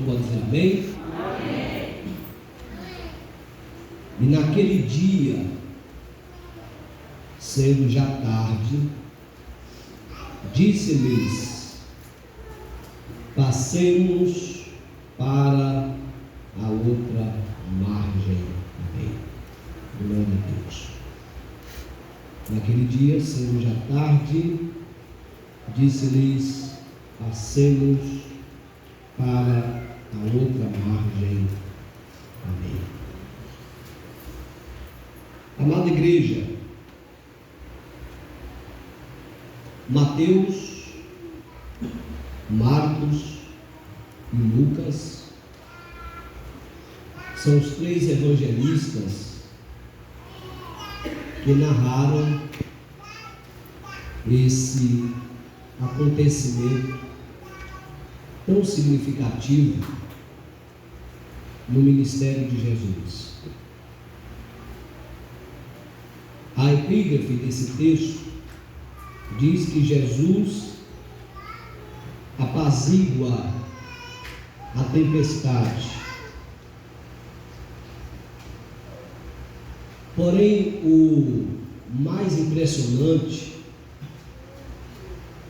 Pode dizer amém? Amém. E naquele dia, sendo já tarde, disse-lhes: passemos para a outra margem. Amém. Glória a Deus. Naquele dia, sendo já tarde, disse-lhes: passemos para a outra margem. Amém. Amada igreja, Mateus, Marcos e Lucas são os três evangelistas que narraram esse acontecimento tão significativo no ministério de Jesus. A epígrafe desse texto diz que Jesus apazigua a tempestade. Porém, o mais impressionante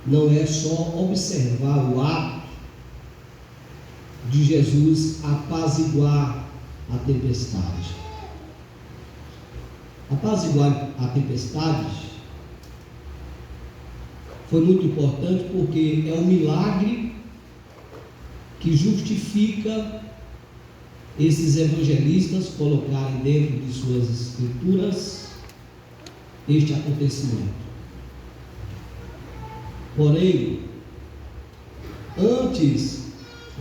não é só observar o ato de Jesus apaziguar a tempestade. Apaziguar a tempestade foi muito importante porque é um milagre que justifica esses evangelistas colocarem dentro de suas escrituras este acontecimento. Porém, antes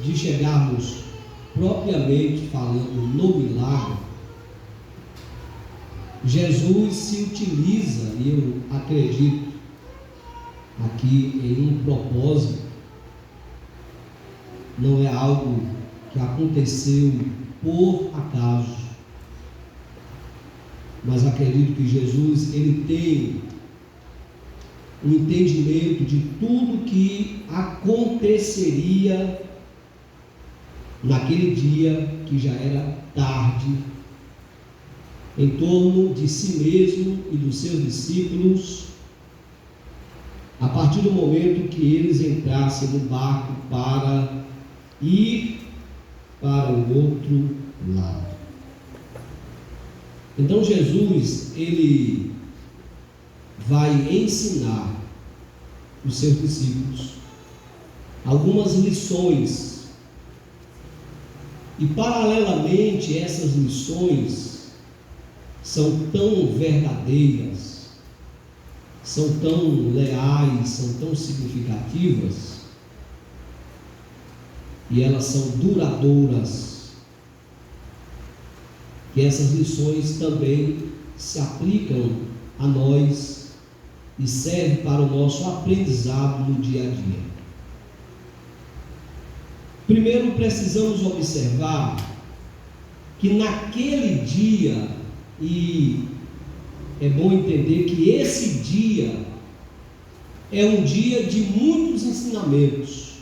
de chegarmos propriamente falando no milagre, Jesus se utiliza, e eu acredito aqui em um propósito, não é algo que aconteceu por acaso, mas acredito que Jesus ele tem um entendimento de tudo que aconteceria naquele dia que já era tarde, em torno de si mesmo e dos seus discípulos, a partir do momento que eles entrassem no barco para ir para o outro lado. Então Jesus, ele vai ensinar os seus discípulos algumas lições, e paralelamente essas lições são tão verdadeiras, são tão leais, são tão significativas, e elas são duradouras, que essas lições também se aplicam a nós e servem para o nosso aprendizado no dia a dia. Primeiro, precisamos observar que naquele dia, e é bom entender que esse dia é um dia de muitos ensinamentos.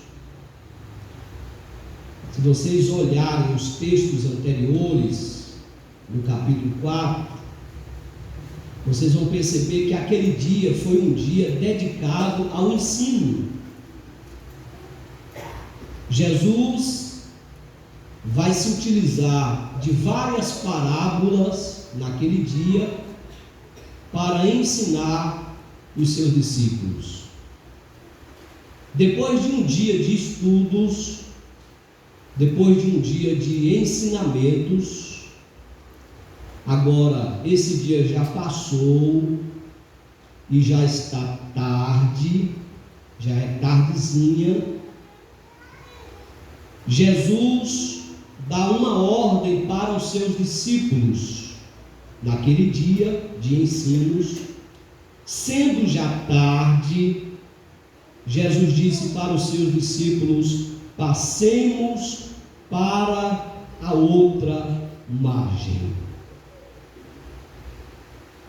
Se vocês olharem os textos anteriores, no capítulo 4, vocês vão perceber que aquele dia foi um dia dedicado ao ensino. Jesus vai se utilizar de várias parábolas naquele dia para ensinar os seus discípulos. Depois de um dia de estudos, depois de um dia de ensinamentos, agora esse dia já passou e já está tarde, já é tardezinha. Jesus dá uma ordem para os seus discípulos naquele dia de ensinos. Sendo já tarde, Jesus disse para os seus discípulos: passemos para a outra margem.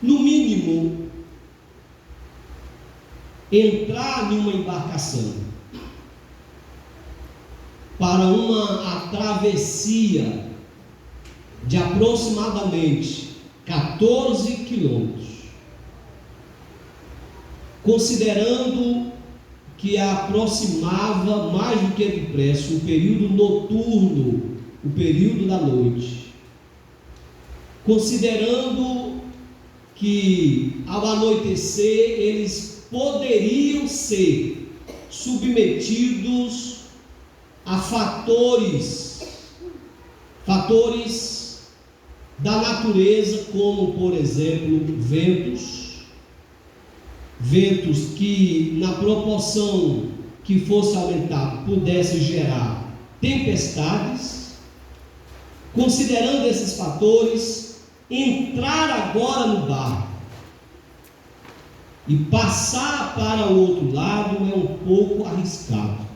No mínimo, entrar em uma embarcação para uma travessia de aproximadamente 14 quilômetros, considerando que aproximava mais do que depressa o período noturno, o período da noite, considerando que ao anoitecer eles poderiam ser submetidos a fatores da natureza, como por exemplo ventos que na proporção que fosse aumentado pudesse gerar tempestades. Considerando esses fatores, entrar agora no barco e passar para o outro lado é um pouco arriscado.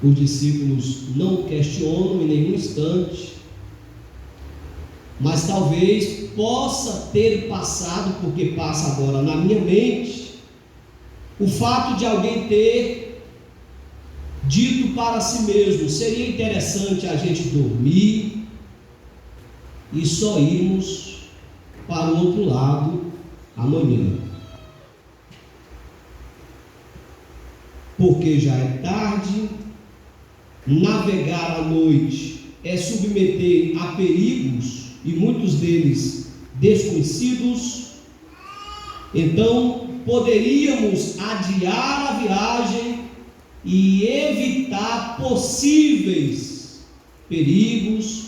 Os discípulos não questionam em nenhum instante, mas talvez possa ter passado, porque passa agora na minha mente, o fato de alguém ter dito para si mesmo: seria interessante a gente dormir e só irmos para o outro lado amanhã, porque já é tarde. Navegar à noite é submeter a perigos, e muitos deles desconhecidos. Então poderíamos adiar a viagem e evitar possíveis perigos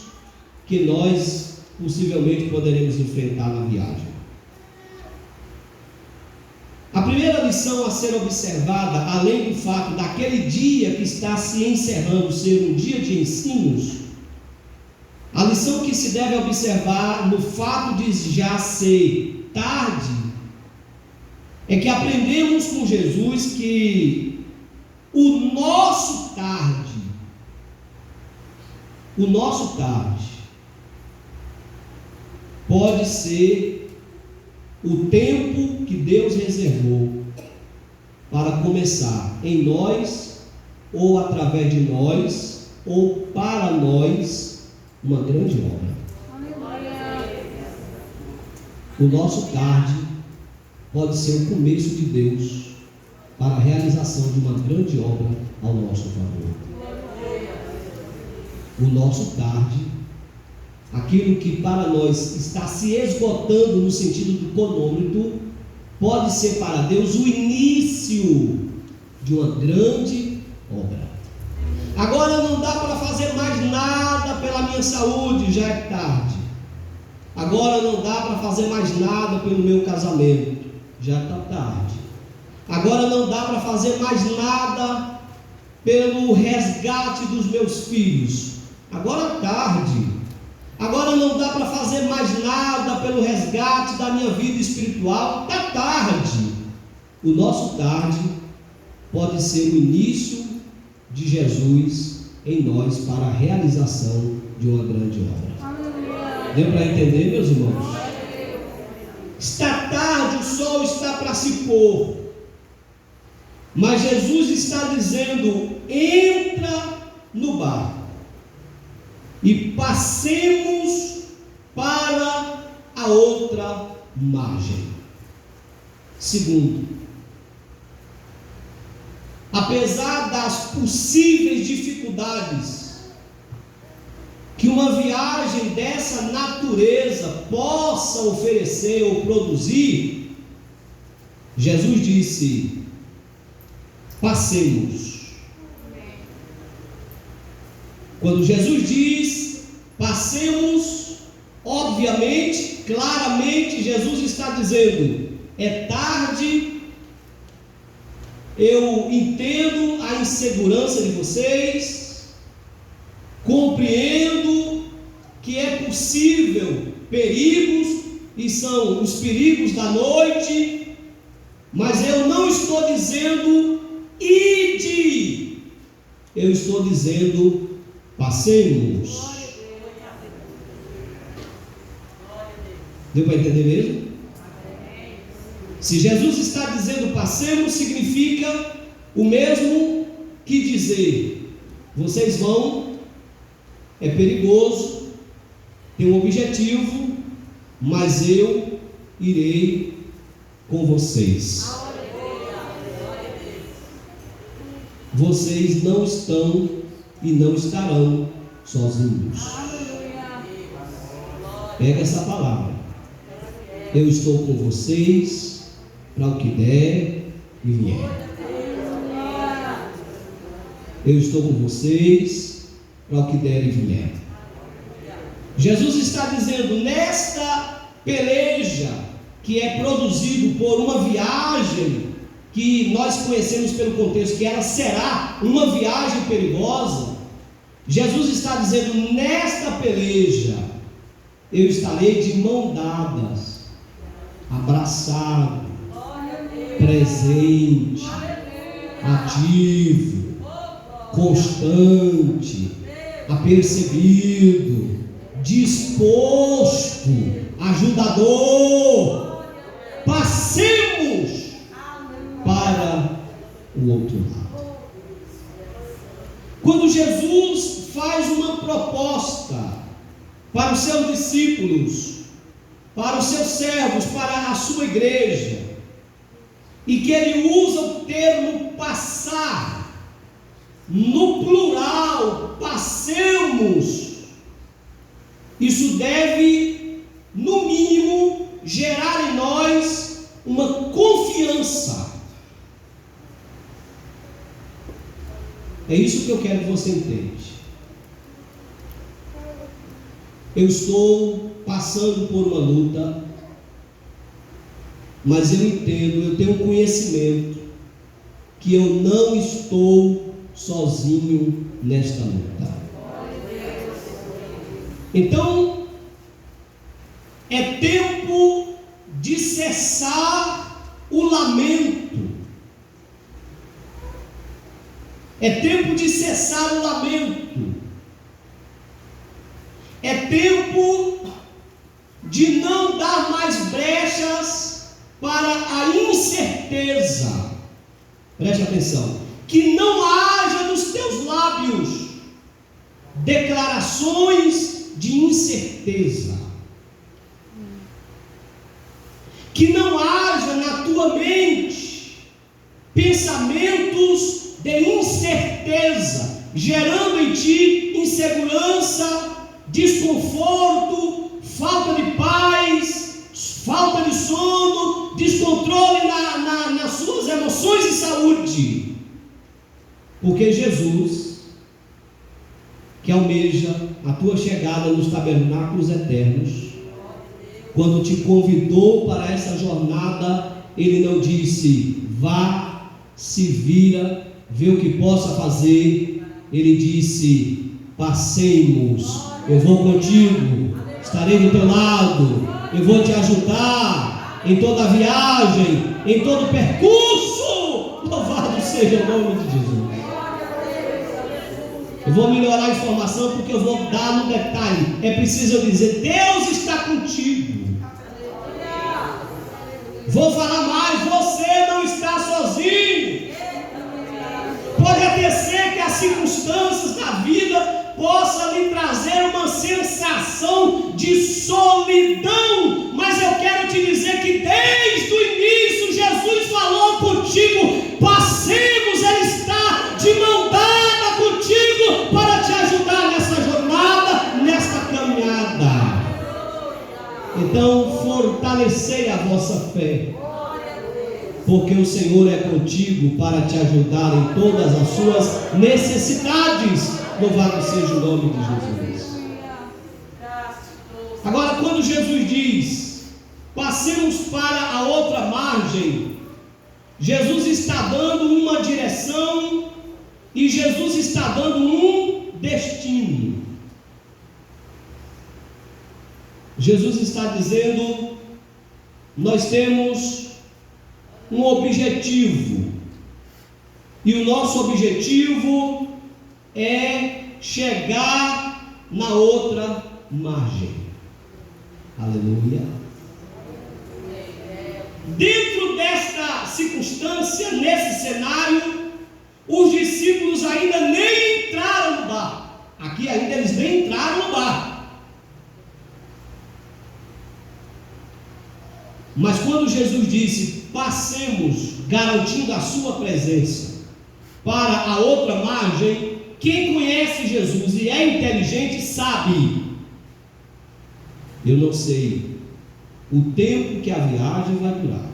que nós possivelmente poderemos enfrentar na viagem. A primeira lição a ser observada, além do fato daquele dia que está se encerrando ser um dia de ensinos, a lição que se deve observar no fato de já ser tarde, é que aprendemos com Jesus que o nosso tarde pode ser o tempo que Deus reservou para começar em nós, ou através de nós, ou para nós, uma grande obra. O nosso tarde pode ser o começo de Deus para a realização de uma grande obra ao nosso favor. O nosso tarde, aquilo que para nós está se esgotando no sentido do cronômetro, pode ser para Deus o início de uma grande obra. Agora não dá para fazer mais nada pela minha saúde, já é tarde. Agora não dá para fazer mais nada pelo meu casamento, já está tarde. Agora não dá para fazer mais nada pelo resgate dos meus filhos, agora é tarde. Agora não dá para fazer mais nada pelo resgate da minha vida espiritual, está tarde. O nosso tarde pode ser o início de Jesus em nós para a realização de uma grande obra. Deu para entender, meus irmãos? Está tarde, o sol está para se pôr, mas Jesus está dizendo: entra no barco e passemos para a outra margem. Segundo, apesar das possíveis dificuldades que uma viagem dessa natureza possa oferecer ou produzir, Jesus disse: passemos. Quando Jesus diz passemos, obviamente, claramente, Jesus está dizendo: é tarde, eu entendo a insegurança de vocês, compreendo que é possível perigos, e são os perigos da noite, mas eu não estou dizendo ide, eu estou dizendo passemos. Deu para entender mesmo? Se Jesus está dizendo passemos, significa o mesmo que dizer: vocês vão, é perigoso, tem um objetivo, mas eu irei com vocês. Vocês não estão e não estarão sozinhos. Pega essa palavra. Eu estou com vocês para o que der e vier. Eu estou com vocês para o que der e vier. Jesus está dizendo: nesta peleja que é produzido por uma viagem que nós conhecemos pelo contexto que ela será uma viagem perigosa, Jesus está dizendo: nesta peleja eu estarei de mão dadas, abraçado, presente, ativo, constante, apercebido, disposto, ajudador. Passemos para o outro lado. Quando Jesus faz uma proposta para os seus discípulos, para os seus servos, para a sua igreja, e que ele usa o termo passar, no plural, passemos, isso deve, no mínimo, gerar em nós uma confiança. É isso que eu quero que você entenda. Eu estou passando por uma luta, mas eu entendo, eu tenho conhecimento que eu não estou sozinho nesta luta. Então, é tempo de cessar o lamento. É tempo de cessar o lamento. É tempo de não dar mais brechas para a incerteza. Preste atenção. Que não haja nos teus lábios declarações de incerteza. Que não haja na tua mente pensamentos de incerteza, gerando em ti insegurança, desconforto, falta de paz, falta de sono, descontrole nas suas emoções e saúde. Porque Jesus, que almeja a tua chegada nos tabernáculos eternos, quando te convidou para essa jornada, Ele não disse: vá, se vira, vê o que possa fazer. Ele disse: passemos, eu vou contigo, estarei do teu lado, eu vou te ajudar em toda a viagem, em todo o percurso. Louvado seja o nome de Jesus. Eu vou melhorar a informação porque eu vou dar no detalhe. É preciso eu dizer: Deus está contigo. Vou falar mais: você não está sozinho. Pode até ser que as circunstâncias da vida possam lhe trazer uma sensação de solidão, mas eu quero te dizer que desde o início Jesus falou contigo: passemos, Ele está de mão dada contigo para te ajudar nessa jornada, nesta caminhada. Então fortalecei a vossa fé, porque o Senhor é contigo para te ajudar em todas as suas necessidades. Louvado seja o nome de Jesus. Agora, quando Jesus diz: passemos para a outra margem, Jesus está dando uma direção e Jesus está dando um destino. Jesus está dizendo: nós temos um objetivo, e o nosso objetivo é chegar na outra margem. Aleluia. Dentro desta circunstância, nesse cenário, Os discípulos ainda nem entraram no barco. Aqui ainda eles nem entraram no barco. Mas quando Jesus disse, passemos, garantindo a sua presença, para a outra margem, quem conhece Jesus e é inteligente sabe, eu não sei o tempo que a viagem vai durar.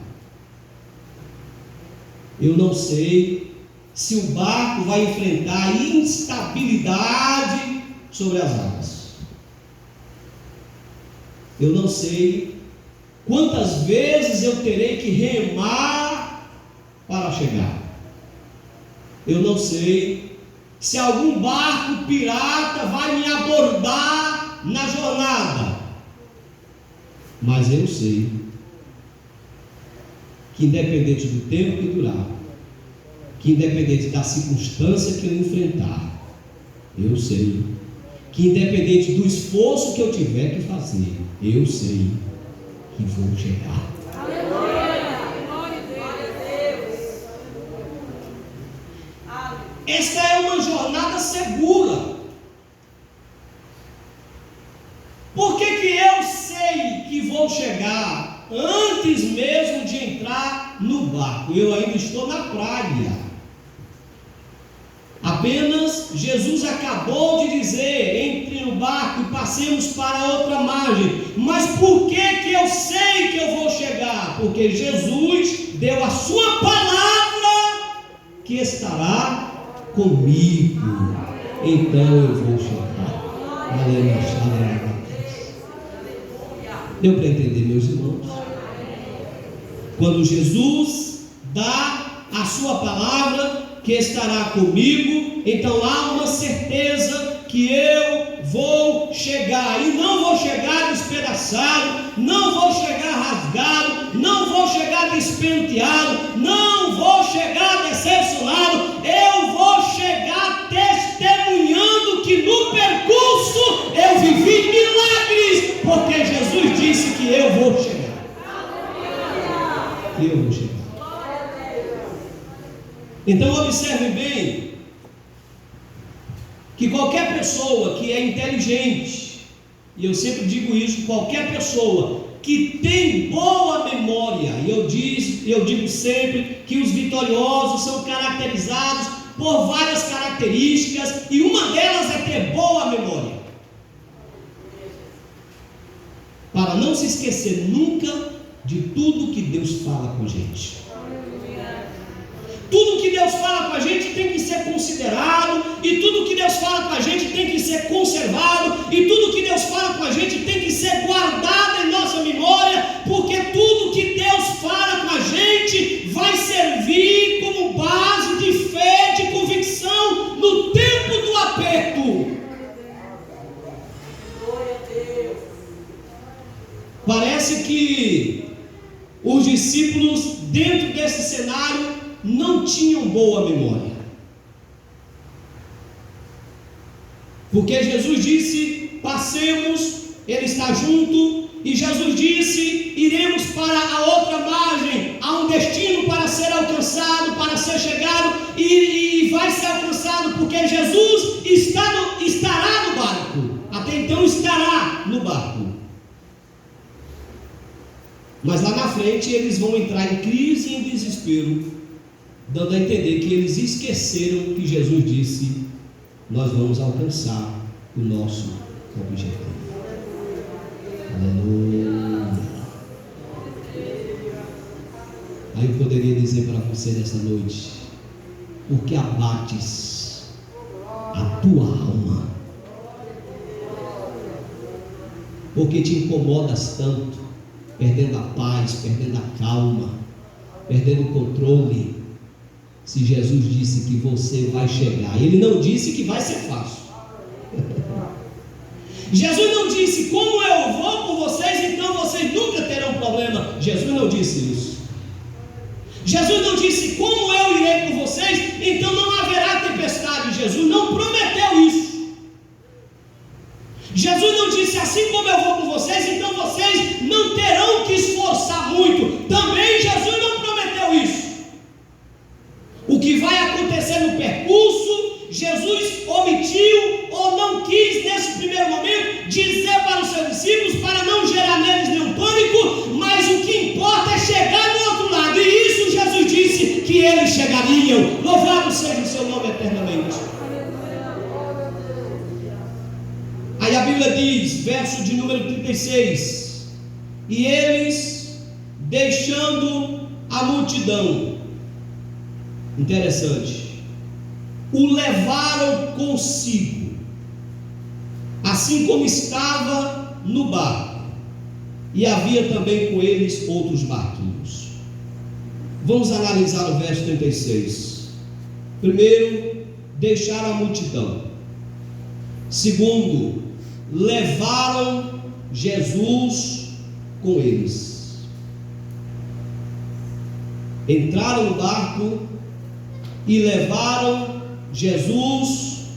Eu não sei se o barco vai enfrentar instabilidade sobre as águas. Eu não sei quantas vezes eu terei que remar para chegar. Eu não sei se algum barco pirata vai me abordar na jornada. Mas eu sei que independente do tempo que durar, que independente da circunstância que eu enfrentar, eu sei que independente do esforço que eu tiver que fazer, eu sei que vou chegar. Esta é uma jornada segura. Por que eu sei que vou chegar antes mesmo de entrar no barco? Eu ainda estou na praia. Apenas Jesus acabou de dizer, entre no barco e passemos para outra margem. Mas por que eu sei que eu vou chegar? Porque Jesus deu a sua palavra que estará comigo. Então eu vou chegar. Aleluia. Deu para entender, meus irmãos? Quando Jesus dá a sua palavra que estará comigo, então há uma certeza que eu vou chegar, e não vou chegar despedaçado, não vou chegar rasgado, não vou chegar despenteado, não vou chegar decepcionado, eu vou chegar testemunhando que no percurso eu vivi milagres, porque Jesus disse que eu vou chegar. Eu vou chegar. Então observe bem que qualquer pessoa que é inteligente, e eu sempre digo isso, qualquer pessoa que tem boa memória, e eu digo sempre que os vitoriosos são caracterizados por várias características, e uma delas é ter boa memória, para não se esquecer nunca de tudo que Deus fala com a gente. Tudo que Deus fala com a gente tem que ser considerado, e tudo que Deus fala com a gente tem que ser conservado, e tudo que Deus fala com a gente tem que ser guardado em nossa memória, porque tudo que Deus fala com a gente vai servir como base de fé, de convicção no tempo do aperto. Parece que os discípulos, dentro desse cenário, não tinham boa memória, porque Jesus disse, passemos, Ele está junto, e Jesus disse, iremos para a outra margem, há um destino para ser alcançado, para ser chegado, e vai ser alcançado, porque Jesus estará no barco, até então estará no barco. Mas lá na frente eles vão entrar em crise e em desespero, dando a entender que eles esqueceram que Jesus disse, nós vamos alcançar o nosso objetivo. Aleluia. Aí eu poderia dizer para você nessa noite, porque abates a tua alma, porque te incomodas tanto, perdendo a paz, perdendo a calma, perdendo o controle. Se Jesus disse que você vai chegar, Ele não disse que vai ser fácil. Jesus não disse, como eu vou por vocês, então vocês nunca terão problema. Jesus não disse isso. Jesus não disse, como eu irei por vocês, então não haverá tempestade. Jesus não prometeu isso. Jesus não disse, assim como eu vou por vocês, então vocês não terão que esforçar muito. Também Jesus não prometeu isso. O que vai acontecer no percurso Bíblia diz, verso de número 36, e eles, deixando a multidão, interessante, o levaram consigo, assim como estava no barco, e havia também com eles outros barquinhos. Vamos analisar o verso 36. Primeiro, deixaram a multidão. Segundo, levaram Jesus com eles. Entraram no barco e levaram Jesus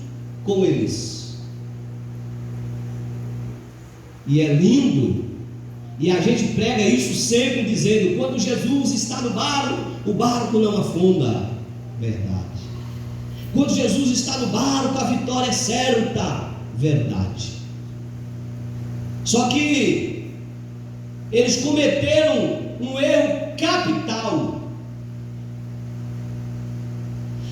com eles. E é lindo, e a gente prega isso sempre dizendo: quando Jesus está no barco, o barco não afunda. Verdade. Quando Jesus está no barco, a vitória é certa. Verdade. Só que eles cometeram um erro capital.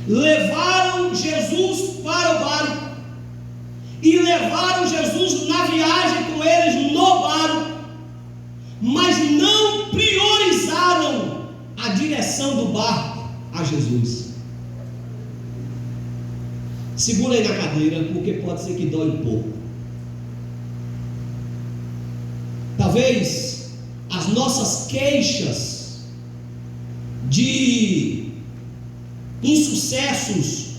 Levaram Jesus para o barco e levaram Jesus na viagem com eles no barco, mas não priorizaram a direção do barco a Jesus. Segura aí na cadeira, porque pode ser que dói um pouco. Talvez as nossas queixas de insucessos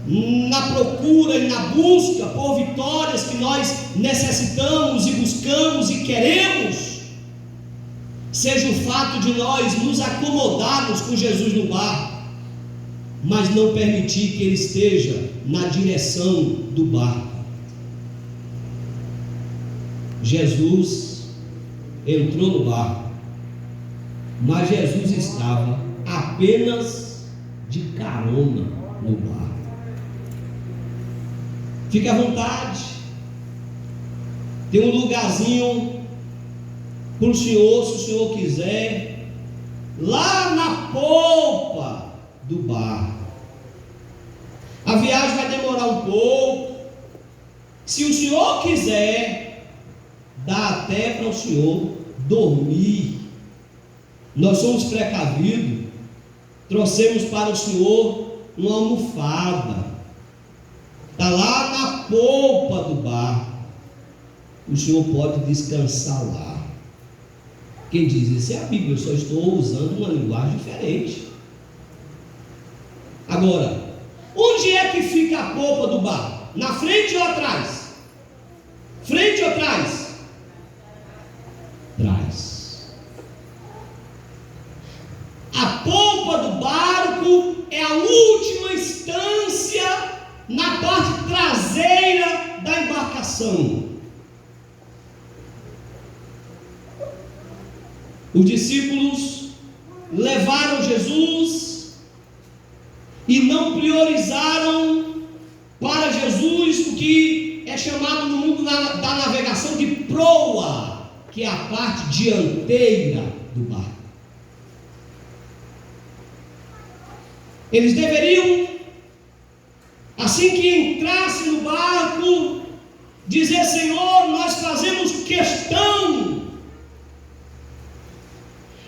na procura e na busca por vitórias que nós necessitamos e buscamos e queremos, seja o fato de nós nos acomodarmos com Jesus no barco, mas não permitir que Ele esteja na direção do barco. Jesus entrou no barco, mas Jesus estava apenas de carona no barco. Fique à vontade, tem um lugarzinho para o senhor, se o senhor quiser, lá na polpa do barco. A viagem vai demorar um pouco. Se o senhor quiser, dá até para o senhor dormir. Nós somos precavidos, trouxemos para o senhor uma almofada. Está lá na polpa do barco. O senhor pode descansar lá. Quem diz isso é a Bíblia. Eu só estou usando uma linguagem diferente. Agora, onde é que fica a polpa do barco? Na frente ou atrás? Frente ou atrás? Trás. A polpa do barco é a última instância na parte traseira da embarcação. Os discípulos levaram Jesus e não priorizaram para Jesus o que é chamado no mundo da navegação de proa, que é a parte dianteira do barco. Eles deveriam, assim que entrasse no barco, dizer: Senhor, nós fazemos questão.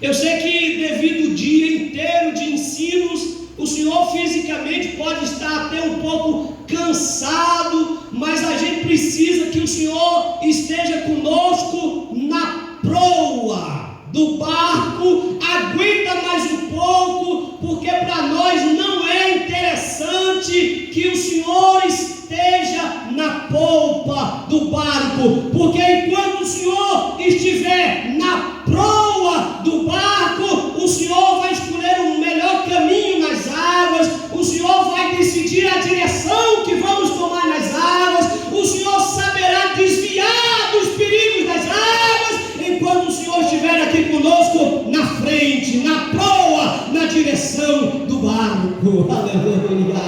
Eu sei que devido ao dia inteiro de ensinos, o senhor fisicamente pode estar até um pouco cansado, mas a gente precisa que o senhor esteja conosco na proa do barco. Aguenta mais um pouco, porque para nós não é interessante que o senhor esteja na polpa do barco, porque enquanto o senhor estiver na proa do barco, o senhor vai escolher o melhor caminho nas águas, o senhor vai decidir a direção que vamos tomar nas águas, o senhor saberá desviar dos perigos das águas, enquanto o senhor estiver aqui conosco na frente, na proa, na direção do barco. Aleluia!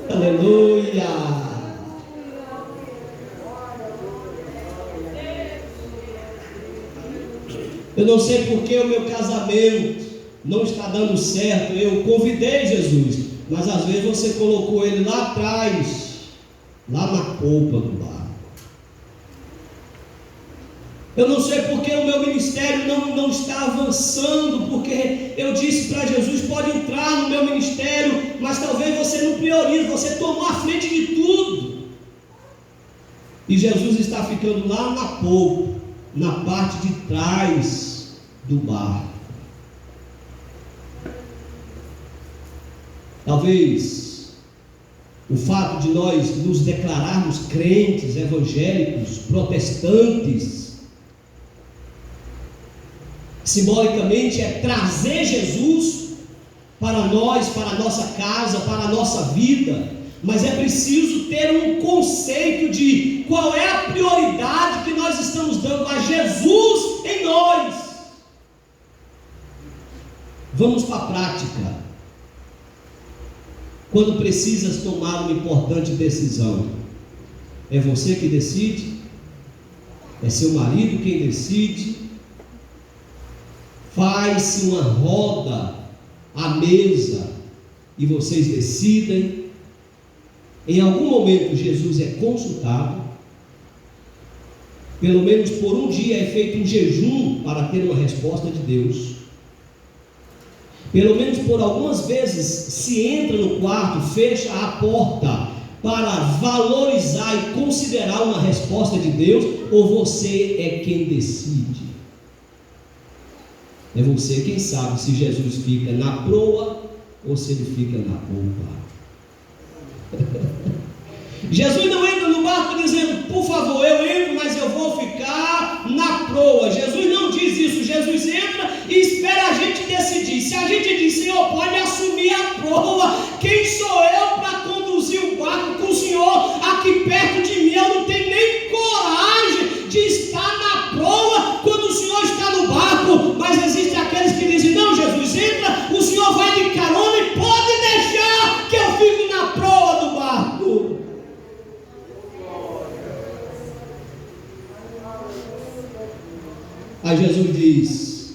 Aleluia! Eu não sei porque o meu casamento não está dando certo. Eu convidei Jesus, mas às vezes você colocou ele lá atrás lá na polpa do barco. Eu não sei porque o meu ministério não está avançando, porque eu disse para Jesus, pode entrar no meu ministério, mas talvez você não priorize, você tomou a frente de tudo. E Jesus está ficando lá na polpa, na parte de trás do barco. Talvez o fato de nós nos declararmos crentes, evangélicos, protestantes, simbolicamente é trazer Jesus para nós, para a nossa casa, para a nossa vida, mas é preciso ter um conceito de qual é a prioridade que nós estamos dando a Jesus em nós. Vamos para a prática. Quando precisas tomar uma importante decisão, é você que decide? É seu marido quem decide? Faz-se uma roda à mesa e vocês decidem. Em algum momento Jesus é consultado. Pelo menos por um dia é feito um jejum para ter uma resposta de Deus. Pelo menos por algumas vezes se entra no quarto, fecha a porta para valorizar e considerar uma resposta de Deus, ou você é quem decide? É você quem sabe se Jesus fica na proa ou se ele fica na polpa. Jesus não entra no barco dizendo, por favor, eu entro, mas eu vou ficar na proa. Jesus não diz isso. Jesus entra e espera a gente decidir. Se a gente diz, Senhor, pode assumir a proa, quem sou eu para conduzir o barco com o Senhor aqui perto de mim? Eu não tenho nem coragem de estar na proa quando o Senhor está no barco. Mas existem aqueles que dizem, não, Jesus, entra, o Senhor vai de carona e pode deixar que eu fique na proa do barco. Aí Jesus diz,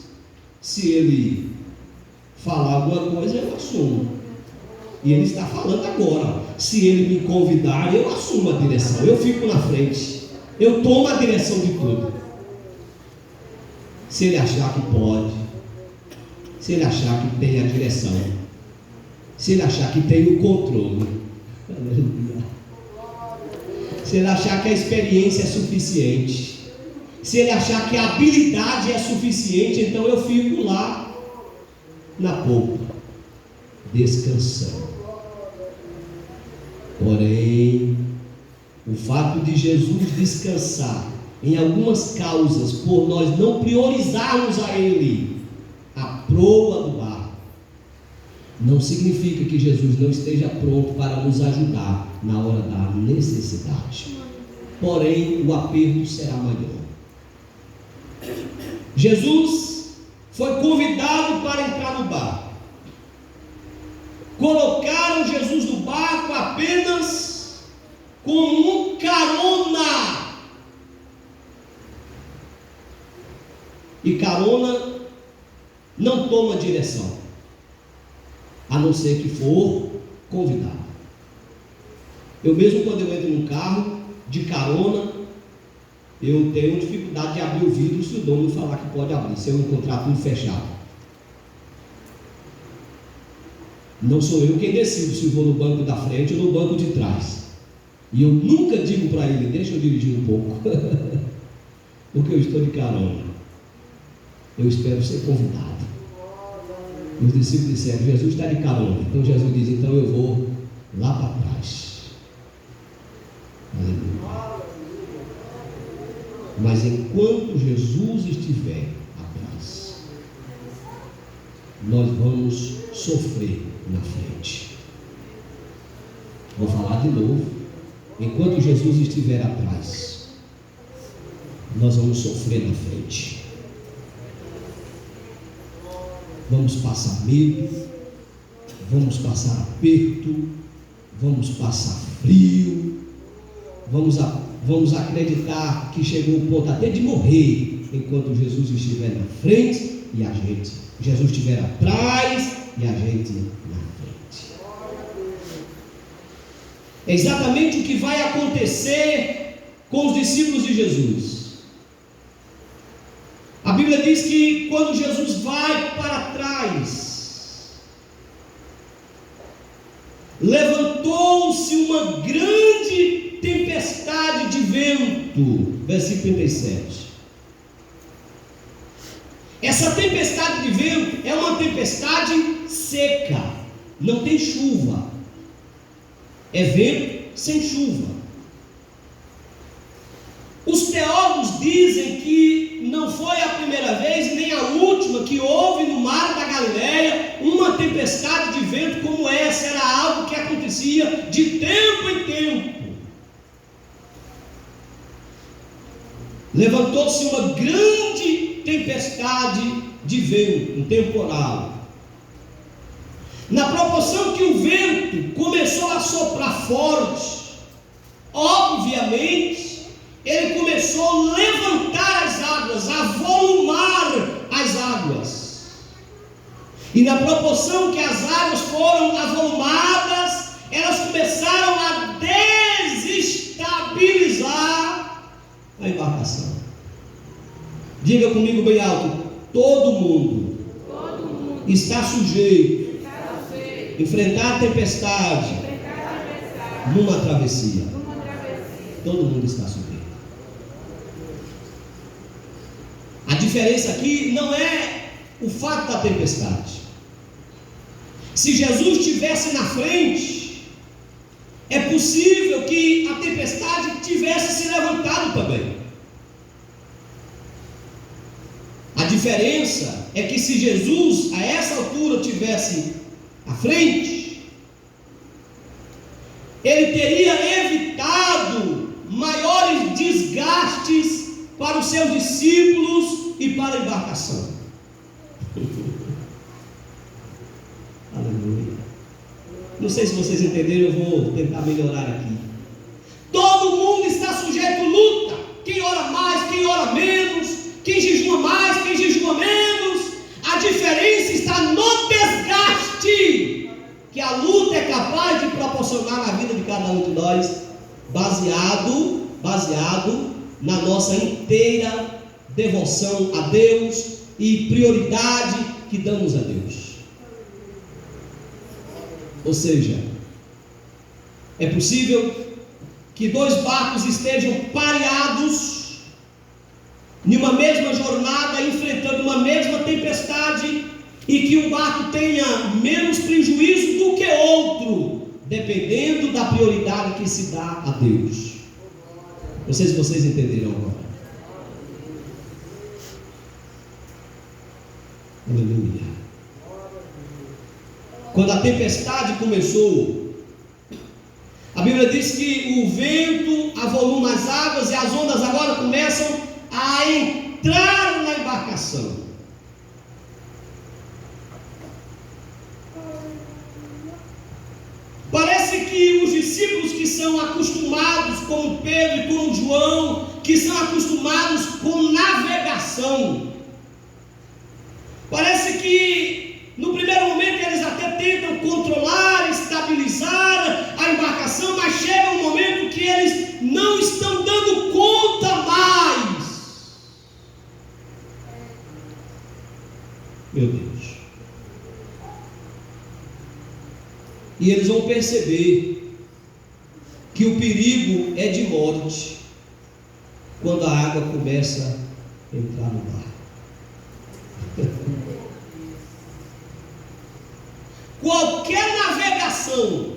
se ele falar alguma coisa, eu assumo. E ele está falando agora. Se ele me convidar, eu assumo a direção. Eu fico na frente. Eu tomo a direção de tudo. Se ele achar que pode, se ele achar que tem a direção, se ele achar que tem o controle, se ele achar que a experiência é suficiente, se ele achar que a habilidade é suficiente, então eu fico lá na polpa, descansando. Porém, o fato de Jesus descansar em algumas causas, por nós não priorizarmos a Ele, a proa do barco, não significa que Jesus não esteja pronto para nos ajudar na hora da necessidade. Porém, o aperto será maior. Jesus foi convidado para entrar no barco. Colocaram Jesus no barco apenas como um carona. E carona não toma direção, a não ser que for convidado. Eu mesmo, quando eu entro num carro de carona, eu tenho dificuldade de abrir o vidro se o dono falar que pode abrir, se eu encontrar tudo fechado. Não sou eu quem decido se vou no banco da frente ou no banco de trás. E eu nunca digo para ele, deixa eu dirigir um pouco, porque eu estou de carona. Eu espero ser convidado. Os discípulos disseram, Jesus está de carona. Então Jesus diz, então eu vou lá para trás. Aleluia. Mas enquanto Jesus estiver atrás, nós vamos sofrer na frente. Vou falar de novo. Enquanto Jesus estiver atrás, nós vamos sofrer na frente. Vamos passar medo, vamos passar aperto, vamos passar frio, vamos acreditar que chegou o ponto até de morrer, enquanto Jesus estiver na frente e a gente, Jesus estiver atrás e a gente na frente. É exatamente o que vai acontecer com os discípulos de Jesus. A Bíblia diz que quando Jesus vai para trás, levantou-se uma grande tempestade de vento, versículo 37. Essa tempestade de vento é uma tempestade seca, não tem chuva, é vento sem chuva. Os teólogos dizem que não foi a primeira vez nem a última que houve no mar da Galileia uma tempestade de vento como essa. Era algo que acontecia de tempo em tempo. Levantou-se uma grande tempestade de vento, um temporal. Na proporção que o vento começou a soprar forte, obviamente, ele começou a levantar as águas, a volumar as águas. E na proporção que as águas foram avolumadas, elas começaram a desestabilizar a embarcação. Diga comigo bem alto: todo mundo está sujeito a enfrentar a tempestade numa travessia. Todo mundo está sujeito. A diferença aqui não é o fato da tempestade. Se Jesus estivesse na frente, é possível que a tempestade tivesse se levantado também. A diferença é que se Jesus a essa altura tivesse à frente, ele teria evitado maiores desgastes para os seus discípulos e para a embarcação. Aleluia. Não sei se vocês entenderam, eu vou tentar melhorar aqui. Todo mundo está sujeito a luta. Quem ora mais, quem ora menos, quem jejua mais, quem jejua menos. A diferença está no desgaste que a luta é capaz de proporcionar na vida de cada um de nós, baseado na nossa inteira devoção a Deus e prioridade que damos a Deus. Ou seja, é possível que dois barcos estejam pareados numa mesma jornada, enfrentando uma mesma tempestade, e que um barco tenha menos prejuízo do que outro, dependendo da prioridade que se dá a Deus. Não sei se vocês entenderam agora. Aleluia. Quando a tempestade começou, a Bíblia diz que o vento avoluma as águas e as ondas agora começam a entrar na embarcação. Parece que os discípulos que são acostumados, como Pedro e como João, que são acostumados com navegação, parece que no primeiro momento eles até tentam controlar, estabilizar a embarcação, mas chega um momento que eles não estão dando conta mais. Meu Deus. E eles vão perceber que o perigo é de morte quando a água começa a entrar no mar. Qualquer navegação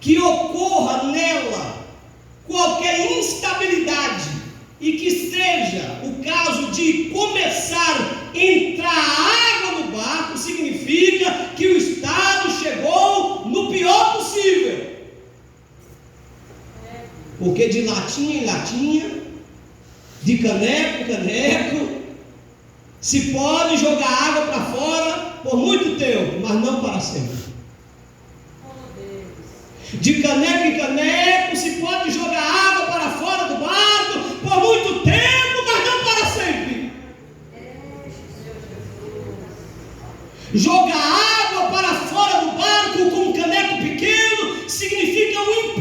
que ocorra nela, qualquer instabilidade, e que seja o caso de começar a entrar água no barco, significa que o estado chegou no pior possível. Porque de latinha em latinha, de caneco em caneco, se pode jogar água para fora por muito tempo, mas não para sempre. De caneco em caneco, se pode jogar água para fora do barco por muito tempo, mas não para sempre. Jogar água para fora do barco com um caneco pequeno significa um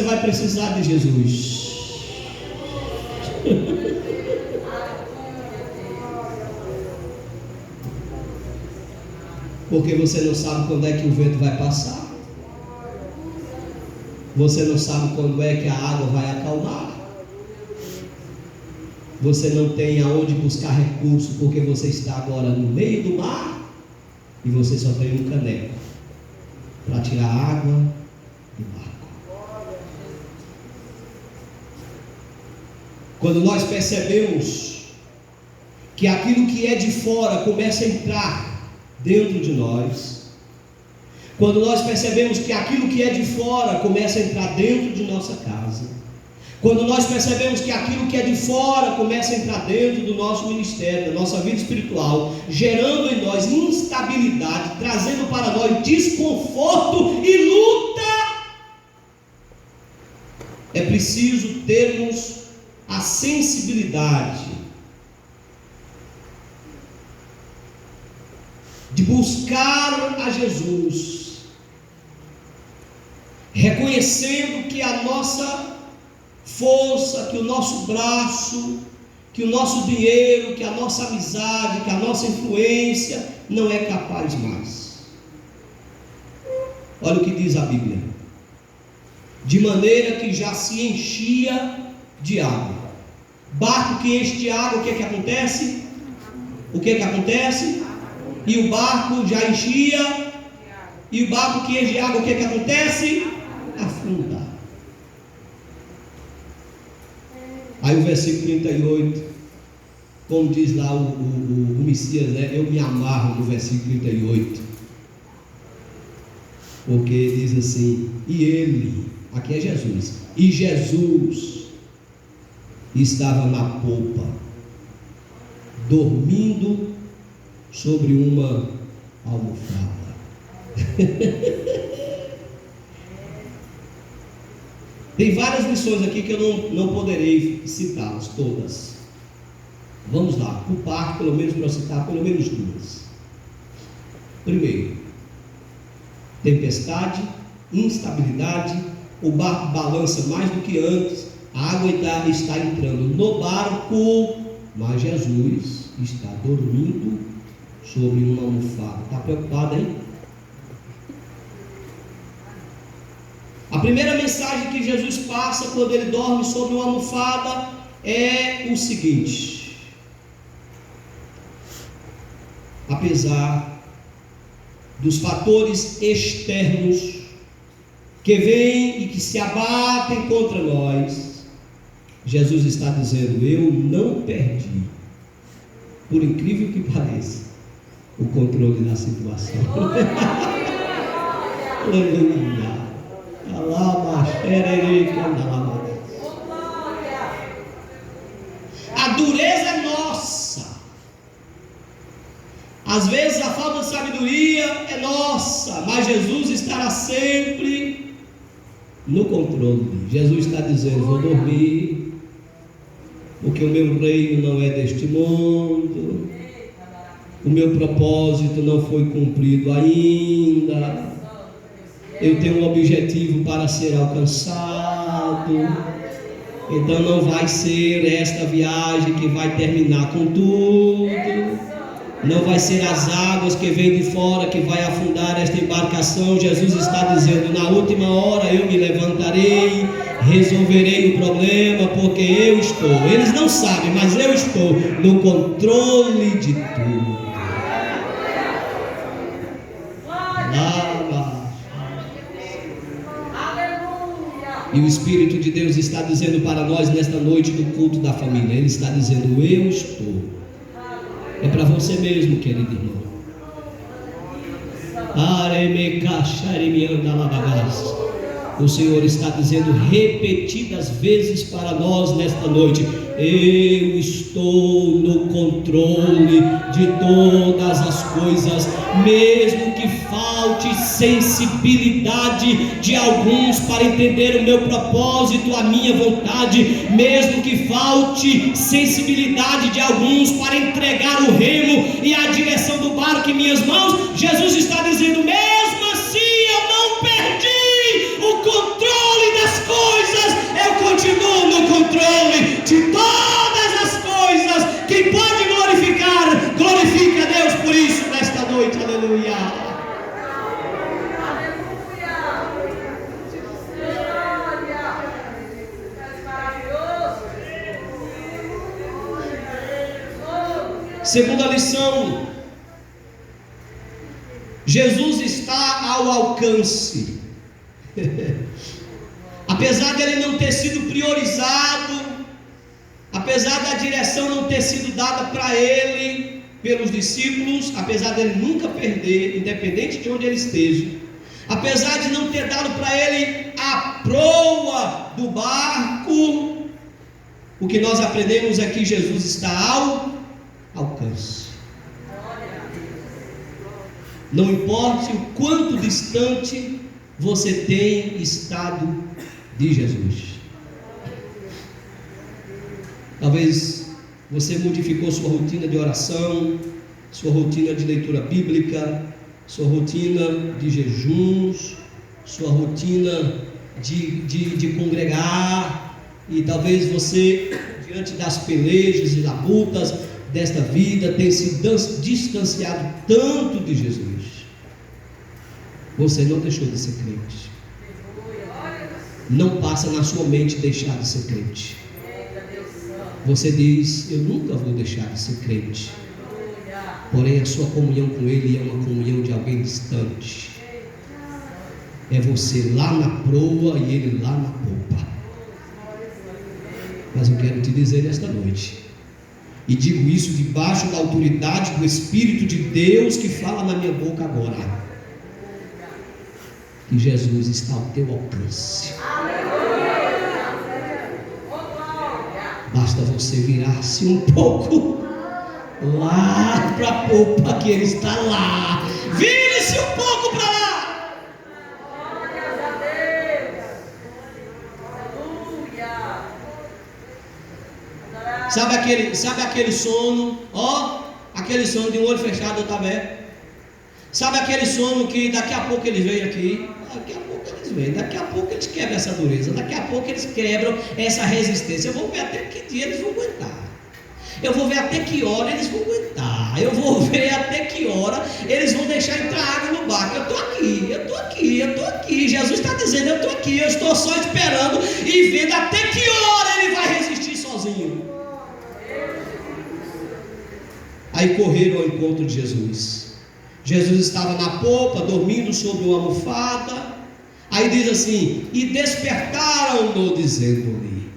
vai precisar de Jesus. Porque você não sabe quando é que o vento vai passar. Você não sabe quando é que a água vai acalmar. Você não tem aonde buscar recurso, porque você está agora no meio do mar e você só tem um caneco para tirar água do barco. Quando nós percebemos que aquilo que é de fora começa a entrar dentro de nós, quando nós percebemos que aquilo que é de fora começa a entrar dentro de nossa casa, quando nós percebemos que aquilo que é de fora começa a entrar dentro do nosso ministério, da nossa vida espiritual, gerando em nós instabilidade, trazendo para nós desconforto e luta, é preciso termos a sensibilidade de buscar a Jesus, reconhecendo que a nossa força, que o nosso braço, que o nosso dinheiro, que a nossa amizade, que a nossa influência não é capaz mais. Olha o que diz a Bíblia: de maneira que já se enchia de água. Barco que enche de água, o que é que acontece? O que é que acontece? E o barco já enchia, e o barco que enche de água, o que é que acontece? Afunda. Aí o versículo 38, como diz lá o Messias, né? Eu me amarro no versículo 38, porque diz assim: e ele, aqui é Jesus, e Jesus estava na popa, dormindo sobre uma almofada. Tem várias lições aqui que eu não poderei citá-las todas. Vamos lá, por parte, pelo menos para citar pelo menos duas. Primeiro, tempestade, instabilidade, o barco balança mais do que antes, a água está entrando no barco, mas Jesus está dormindo sobre uma almofada. Está preocupado, hein? A primeira mensagem que Jesus passa quando ele dorme sobre uma almofada é o seguinte: apesar dos fatores externos que vêm e que se abatem contra nós, Jesus está dizendo: eu não perdi, por incrível que pareça, o controle da situação. Aleluia. A dureza é nossa. Às vezes a falta de sabedoria é nossa, mas Jesus estará sempre no controle. Jesus está dizendo: vou dormir, porque o meu reino não é deste mundo, o meu propósito não foi cumprido ainda, eu tenho um objetivo para ser alcançado, então não vai ser esta viagem que vai terminar com tudo, não vai ser as águas que vêm de fora que vai afundar esta embarcação. Jesus está dizendo: na última hora eu me levantarei, resolverei o problema, porque eu estou, eles não sabem, mas eu estou no controle de tudo. E o Espírito de Deus está dizendo para nós nesta noite do culto da família, ele está dizendo: eu estou. É para você mesmo, querido irmão. O Senhor está dizendo repetidas vezes para nós nesta noite: eu estou no controle de todas as coisas, mesmo que falte sensibilidade de alguns para entender o meu propósito, a minha vontade, mesmo que falte sensibilidade de alguns para entregar o remo e a direção do barco em minhas mãos. Jesus está dizendo: mesmo assim eu não perdi o controle das coisas. Segunda lição: Jesus está ao alcance. Apesar de ele não ter sido priorizado, apesar da direção não ter sido dada para ele pelos discípulos, apesar de ele nunca perder, independente de onde ele esteja, apesar de não ter dado para ele a proa do barco, o que nós aprendemos é que Jesus está ao alcance. Não importa o quanto distante você tem estado de Jesus. Talvez você modificou sua rotina de oração, sua rotina de leitura bíblica, sua rotina de jejuns, sua rotina de congregar, e talvez você, diante das pelejas e labutas desta vida, tenha se distanciado tanto de Jesus. Você não deixou de ser crente. Não passa na sua mente deixar de ser crente. Você diz: eu nunca vou deixar de ser crente. Porém, a sua comunhão com Ele é uma comunhão de alguém distante. É você lá na proa e Ele lá na popa. Mas eu quero te dizer nesta noite, e digo isso debaixo da autoridade do Espírito de Deus que fala na minha boca agora, que Jesus está ao teu alcance. Basta você virar-se um pouco lá para a popa, que Ele está lá. Vire-se um pouco para lá. Sabe aquele sono, aquele sono de um olho fechado, outro aberto? Sabe aquele sono que daqui a pouco eles vêm aqui? Daqui a pouco eles quebram essa dureza, daqui a pouco eles quebram essa resistência. Eu vou ver até que dia eles vão aguentar, eu vou ver até que hora eles vão aguentar, eu vou ver até que hora eles vão deixar entrar água no barco. Eu estou aqui, Jesus está dizendo: eu estou aqui, eu estou só esperando e vendo até que hora ele vai resistir sozinho. Aí correram ao encontro de Jesus. Jesus estava na popa, dormindo sobre uma almofada. Aí diz assim: e despertaram-no, dizendo-lhe: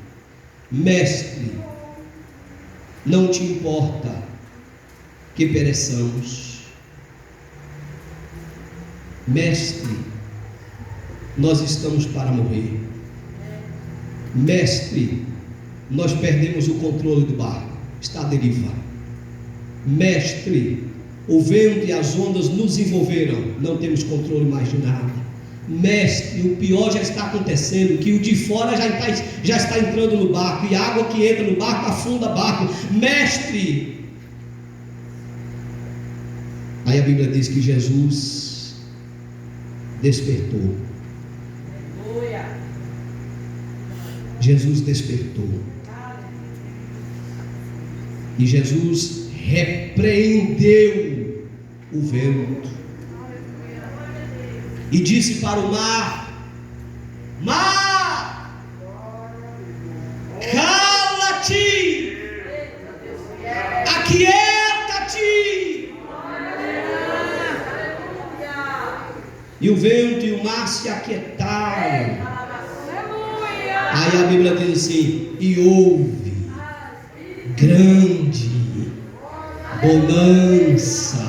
mestre, não te importa que pereçamos? Mestre, nós estamos para morrer. Mestre, nós perdemos o controle do barco, está à deriva. Mestre, o vento e as ondas nos envolveram, não temos controle mais de nada. Mestre, o pior já está acontecendo, que o de fora já está entrando no barco, e a água que entra no barco afunda o barco. Mestre. Aí a Bíblia diz que Jesus despertou. Jesus despertou. E Jesus repreendeu o vento e disse para o mar: mar, cala-te, aquieta-te. E o vento e o mar se aquietaram. Aí a Bíblia diz assim: e houve grande bonança.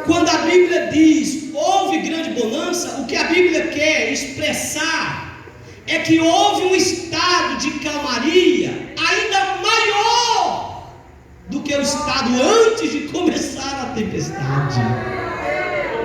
Quando a Bíblia diz houve grande bonança, o que a Bíblia quer expressar é que houve um estado de calmaria ainda maior do que o estado antes de começar a tempestade.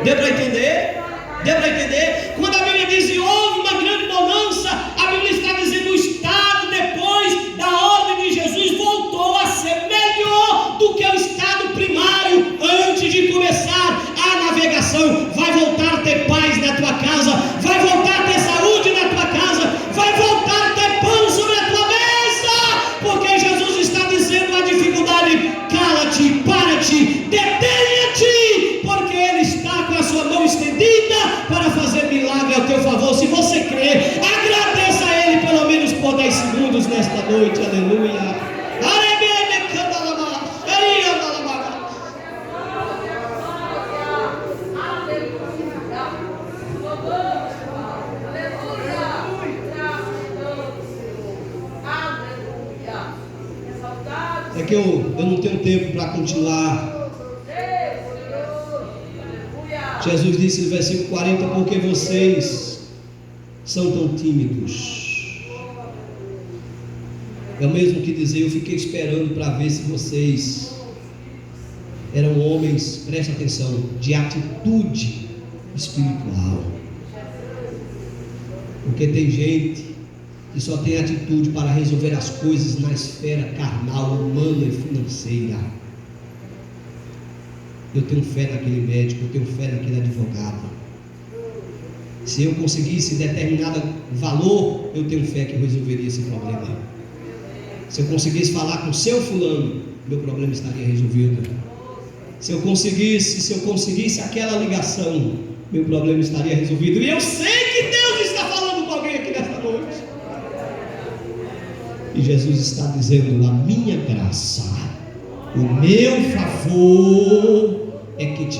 Deu para entender? Deu para entender? Quando a Bíblia diz houve uma grande bonança, a Bíblia está dizendo o estado depois da ordem de Jesus voltou a ser melhor do que o estado primário antes de começar a navegação. Vai voltar a ter paz na tua casa, vai voltar a ter saúde na tua casa, vai voltar a ter pão sobre a tua mesa, porque Jesus está dizendo a dificuldade: cala-te, para-te, detenha-te, porque Ele está com a sua mão estendida para fazer milagre ao teu favor. Se você É que eu não tenho tempo para continuar. Jesus disse no versículo 40, porque vocês são tão tímidos. É o mesmo que dizer, eu fiquei esperando para ver se vocês eram homens, preste atenção, de atitude espiritual. Porque tem gente que só tem atitude para resolver as coisas na esfera carnal, humana e financeira. Eu tenho fé naquele médico, eu tenho fé naquele advogado. Se eu conseguisse determinado valor, eu tenho fé que eu resolveria esse problema. Se eu conseguisse falar com o seu fulano, meu problema estaria resolvido. Se eu conseguisse aquela ligação, meu problema estaria resolvido. E eu sei que Deus está falando com alguém aqui nesta noite. E Jesus está dizendo, a minha graça, o meu favor é que te